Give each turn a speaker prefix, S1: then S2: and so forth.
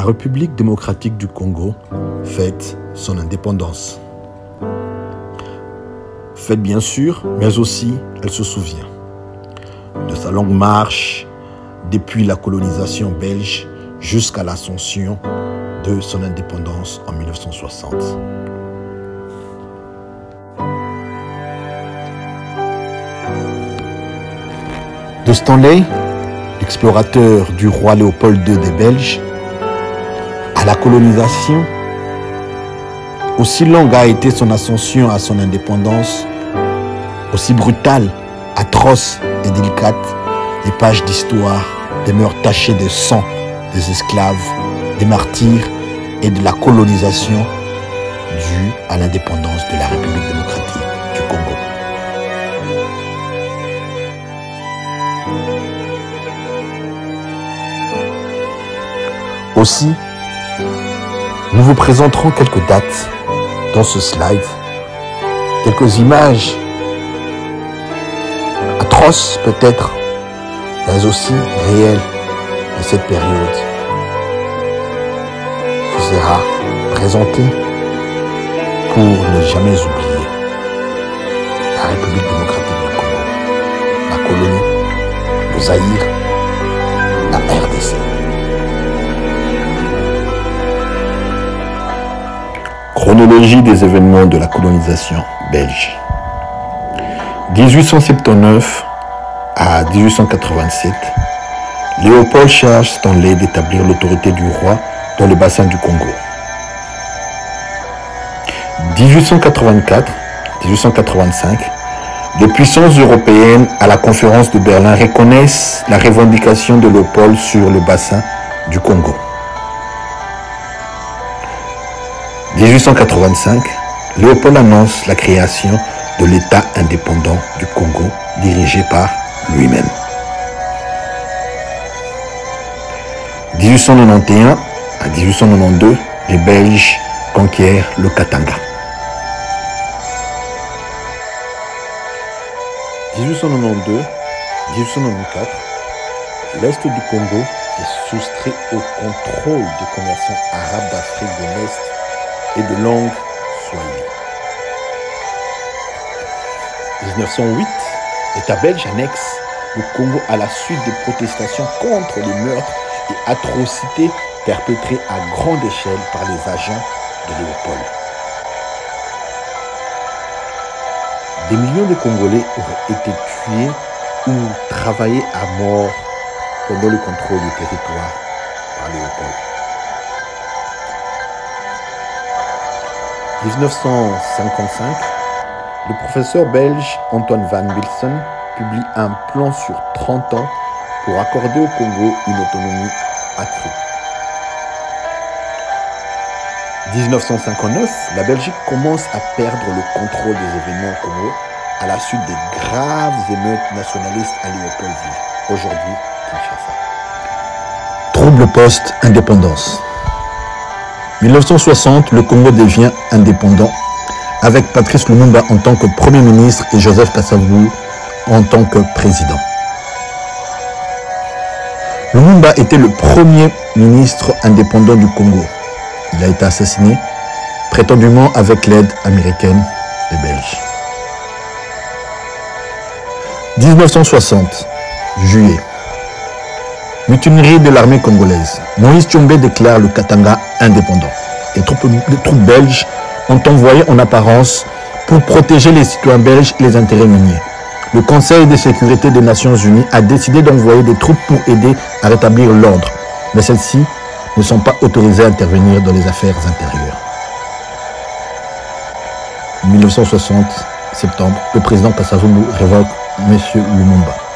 S1: République démocratique du Congo fête son indépendance. Fête bien sûr, mais aussi elle se souvient de sa longue marche depuis la colonisation belge jusqu'à l'ascension de son indépendance en 1960. De Stanley, l'explorateur du roi Léopold II des Belges, à la colonisation, aussi longue a été son ascension à son indépendance, aussi brutale, atroce et délicate, les pages d'histoire demeurent tachées de sang des esclaves, des martyrs et de la colonisation due à l'indépendance de la République démocratique du Congo. Aussi, nous vous présenterons quelques dates dans ce slide, quelques images atroces peut-être, mais aussi réelles de cette période qui sera présentée pour ne jamais oublier la République démocratique du Congo, la colonie, le Zaïre, la RDC. Chronologie des événements de la colonisation belge. 1879 à 1887, Léopold charge Stanley d'établir l'autorité du roi dans le bassin du Congo. 1884-1885, les puissances européennes à la conférence de Berlin reconnaissent la revendication de Léopold sur le bassin du Congo. 1885, Léopold annonce la création de l'État indépendant du Congo, dirigé par lui-même. 1891 à 1892, les Belges conquièrent le Katanga. 1892-1894, l'Est du Congo est soustrait au contrôle des commerçants arabes d'Afrique de l'Est et de langue swahili. 1908, l'État belge annexe le Congo à la suite des protestations contre les meurtres et atrocités perpétrés à grande échelle par les agents de Léopold. Des millions de Congolais auraient été tués ou travaillés à mort pendant le contrôle du territoire par Léopold. 1955, le professeur belge Antoine Van Bilsen publie un plan sur 30 ans pour accorder au Congo une autonomie accrue. 1959, la Belgique commence à perdre le contrôle des événements au Congo à la suite des graves émeutes nationalistes à Léopoldville, aujourd'hui Kinshasa. Trouble post-indépendance. 1960, le Congo devient indépendant avec Patrice Lumumba en tant que Premier ministre et Joseph Kasavubu en tant que président. Lumumba était le premier ministre indépendant du Congo. Il a été assassiné, prétendument avec l'aide américaine et belge. 1960, juillet. Mutinerie de l'armée congolaise. Moïse Tshombe déclare le Katanga indépendant. Les troupes belges ont envoyé en apparence pour protéger les citoyens belges et les intérêts miniers. Le Conseil de sécurité des Nations Unies a décidé d'envoyer des troupes pour aider à rétablir l'ordre, mais celles-ci ne sont pas autorisées à intervenir dans les affaires intérieures. 1960, septembre, le président Kasavubu révoque M. Lumumba.